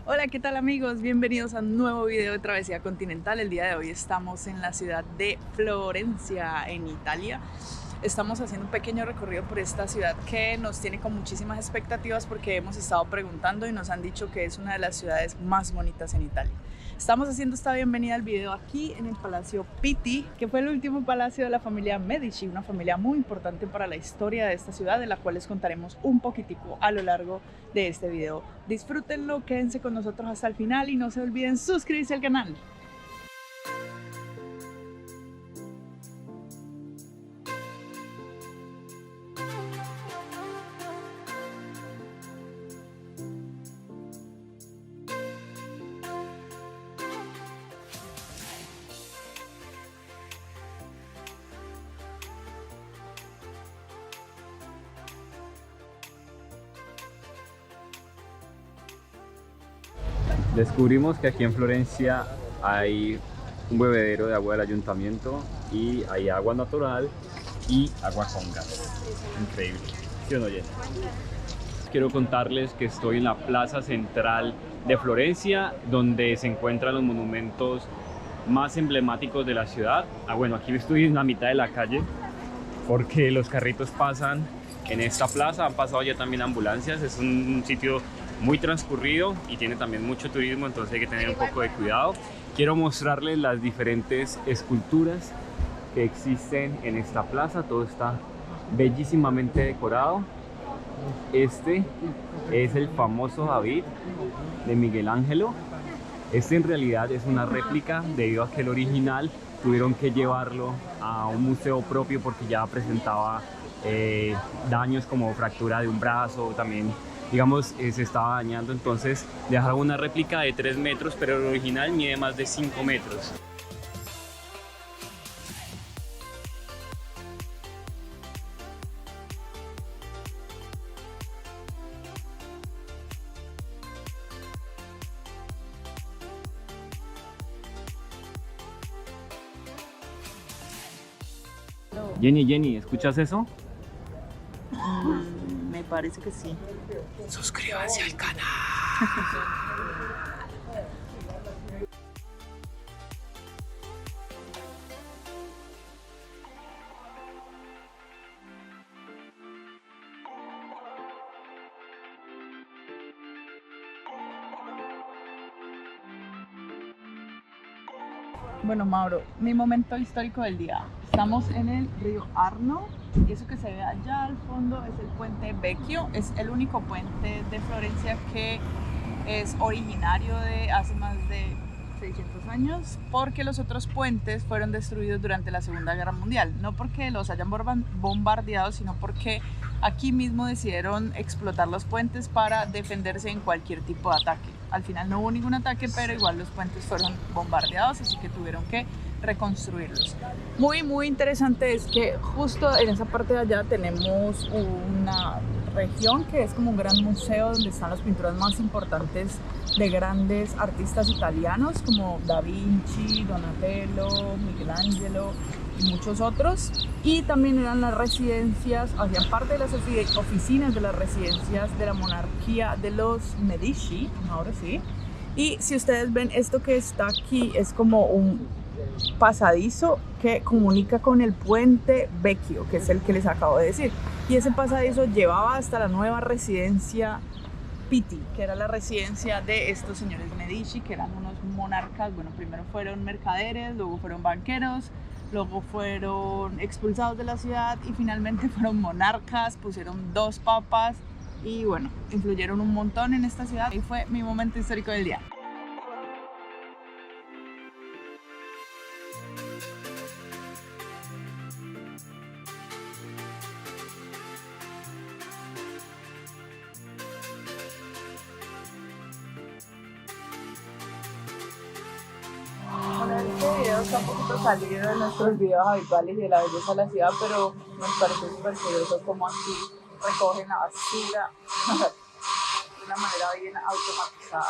Hola, ¿qué tal amigos? Bienvenidos a un nuevo video de Travesía Continental. El día de hoy estamos en la ciudad de Florencia, en Italia. Estamos haciendo un pequeño recorrido por esta ciudad que nos tiene con muchísimas expectativas porque hemos estado preguntando y nos han dicho que es una de las ciudades más bonitas en Italia. Estamos haciendo esta bienvenida al video aquí en el Palacio Pitti, que fue el último palacio de la familia Medici, una familia muy importante para la historia de esta ciudad, de la cual les contaremos un poquitico a lo largo de este video. Disfrútenlo, quédense con nosotros hasta el final y no se olviden suscribirse al canal. Descubrimos que aquí en Florencia hay un bebedero de agua del ayuntamiento y hay agua natural y agua con gas. Increíble, ¿sí o no, Jenny? Quiero contarles que estoy en la plaza central de Florencia, donde se encuentran los monumentos más emblemáticos de la ciudad. Bueno, aquí estoy en la mitad de la calle porque los carritos pasan en esta plaza. Han pasado ya también ambulancias. Es un sitio muy transcurrido y tiene también mucho turismo, entonces hay que tener un poco de cuidado. Quiero mostrarles las diferentes esculturas que existen en esta plaza. Todo está bellísimamente decorado. Este es el famoso David de Miguel Ángelo. Este en realidad es una réplica debido a que el original tuvieron que llevarlo a un museo propio porque ya presentaba daños como fractura de un brazo, también digamos se estaba dañando, entonces dejaron una réplica de 3 metros, pero el original mide más de 5 metros. Jenny, ¿escuchas eso? Me parece que sí. Suscríbanse al canal. Bueno, Mauro, mi momento histórico del día. Estamos en el río Arno y eso que se ve allá al fondo es el puente Vecchio. Es el único puente de Florencia que es originario de hace más de 600 años, porque los otros puentes fueron destruidos durante la Segunda Guerra Mundial. No porque los hayan bombardeado, sino porque aquí mismo decidieron explotar los puentes para defenderse en cualquier tipo de ataque. Al final no hubo ningún ataque, pero igual los puentes fueron bombardeados, así que tuvieron que reconstruirlos. Muy interesante es que justo en esa parte de allá tenemos una región que es como un gran museo donde están las pinturas más importantes de grandes artistas italianos como Da Vinci, Donatello, Miguel Ángelo y muchos otros. Y también eran las residencias, hacían parte de las oficinas de las residencias de la monarquía de los Medici, ahora sí. Y si ustedes ven, esto que está aquí es como un pasadizo que comunica con el puente Vecchio, que es el que les acabo de decir. Y ese pasadizo llevaba hasta la nueva residencia Pitti, que era la residencia de estos señores Medici, que eran unos monarcas. Bueno, primero fueron mercaderes, luego fueron banqueros, luego fueron expulsados de la ciudad y finalmente fueron monarcas, pusieron 2 papas y bueno, influyeron un montón en esta ciudad y fue mi momento histórico del día. Este video está un poquito salido de nuestros videos habituales y de la belleza de la ciudad, pero nos parece súper curioso cómo aquí recogen la basura de una manera bien automatizada.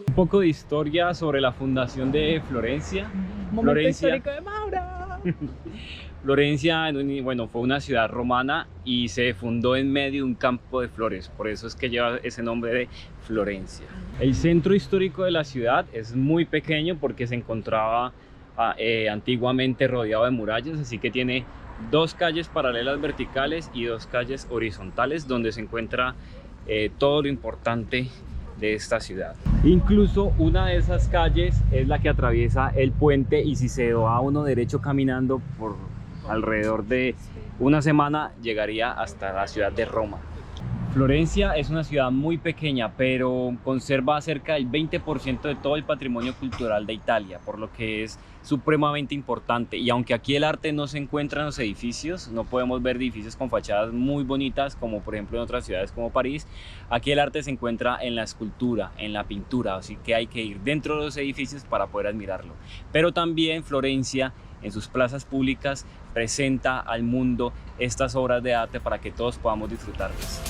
Un poco de historia sobre la fundación de Florencia. Momento histórico de Maura. Florencia, bueno, fue una ciudad romana y se fundó en medio de un campo de flores, por eso es que lleva ese nombre de Florencia. El centro histórico de la ciudad es muy pequeño porque se encontraba antiguamente rodeado de murallas, así que tiene dos calles paralelas verticales y dos calles horizontales donde se encuentra todo lo importante de esta ciudad. Incluso una de esas calles es la que atraviesa el puente, y si se va uno derecho caminando por alrededor de una semana llegaría hasta la ciudad de Roma. Florencia es una ciudad muy pequeña, pero conserva cerca del 20% de todo el patrimonio cultural de Italia, por lo que es supremamente importante. Y aunque aquí el arte no se encuentra en los edificios, no podemos ver edificios con fachadas muy bonitas como por ejemplo en otras ciudades como París, aquí el arte se encuentra en la escultura, en la pintura, así que hay que ir dentro de los edificios para poder admirarlo. Pero también Florencia en sus plazas públicas presenta al mundo estas obras de arte para que todos podamos disfrutarlas.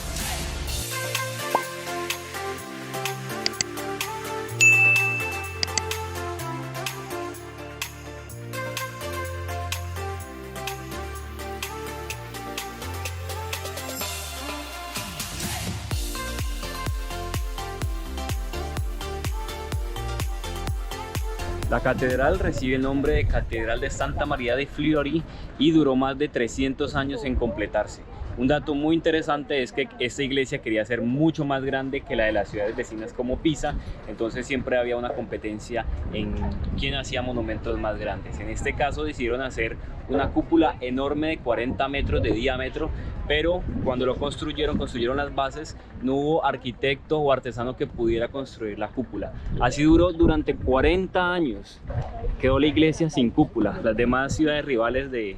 La catedral recibe el nombre de Catedral de Santa María de Fiori y duró más de 300 años en completarse. Un dato muy interesante es que esta iglesia quería ser mucho más grande que la de las ciudades vecinas como Pisa, entonces siempre había una competencia en quién hacía monumentos más grandes. En este caso decidieron hacer una cúpula enorme de 40 metros de diámetro, pero cuando lo construyeron las bases, no hubo arquitecto o artesano que pudiera construir la cúpula. Así duró durante 40 años. Quedó la iglesia sin cúpula. Las demás ciudades rivales de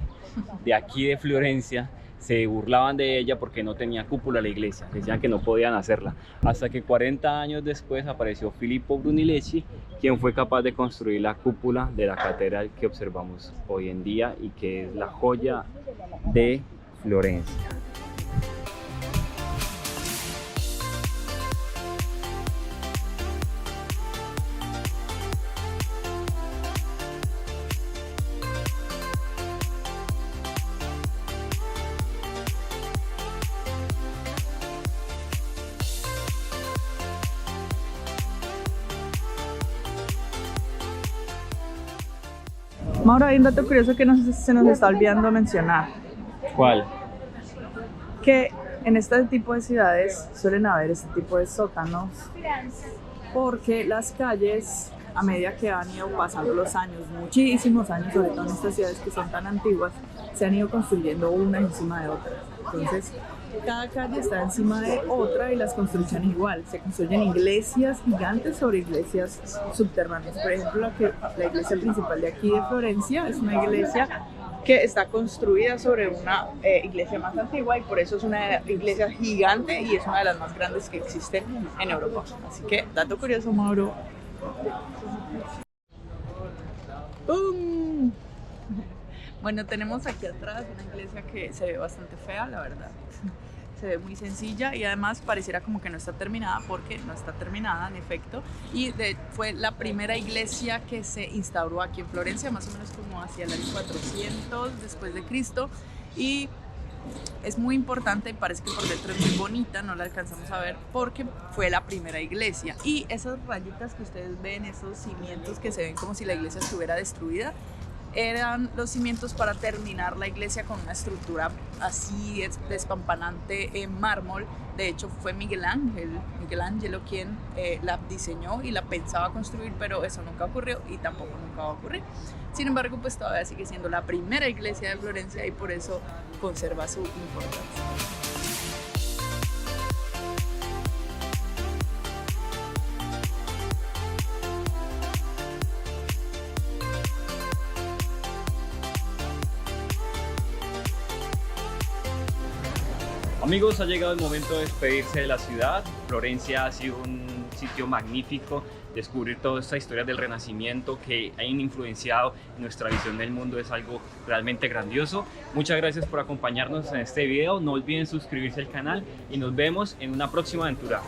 aquí de Florencia se burlaban de ella porque no tenía cúpula la iglesia, decían que no podían hacerla, hasta que 40 años después apareció Filippo Brunelleschi, quien fue capaz de construir la cúpula de la catedral que observamos hoy en día y que es la joya de Florencia. Mauro, hay un dato curioso que se nos está olvidando mencionar. ¿Cuál? Que en este tipo de ciudades suelen haber este tipo de sótanos porque las calles, a medida que han ido pasando los años, muchísimos años, sobre todo en estas ciudades que son tan antiguas, se han ido construyendo una encima de otra. Entonces, cada calle está encima de otra y las construcciones igual. Se construyen iglesias gigantes sobre iglesias subterráneas. Por ejemplo, la iglesia principal de aquí de Florencia es una iglesia que está construida sobre una iglesia más antigua y por eso es una iglesia gigante y es una de las más grandes que existen en Europa. Así que, dato curioso, Mauro. ¡Bum! Bueno, tenemos aquí atrás una iglesia que se ve bastante fea, la verdad. Se ve muy sencilla y además pareciera como que no está terminada, porque no está terminada en efecto, y fue la primera iglesia que se instauró aquí en Florencia, más o menos como hacia el año 400 después de Cristo, y es muy importante y parece que por dentro es muy bonita, no la alcanzamos a ver porque fue la primera iglesia. Y esas rayitas que ustedes ven, esos cimientos que se ven como si la iglesia estuviera destruida, eran los cimientos para terminar la iglesia con una estructura así despampanante en mármol. De hecho fue Michelangelo quien la diseñó y la pensaba construir, pero eso nunca ocurrió y tampoco nunca va a ocurrir. Sin embargo, pues todavía sigue siendo la primera iglesia de Florencia y por eso conserva su importancia. Amigos, ha llegado el momento de despedirse de la ciudad. Florencia ha sido un sitio magnífico. Descubrir toda esta historia del Renacimiento que han influenciado nuestra visión del mundo es algo realmente grandioso. Muchas gracias por acompañarnos en este video. No olviden suscribirse al canal y nos vemos en una próxima aventura.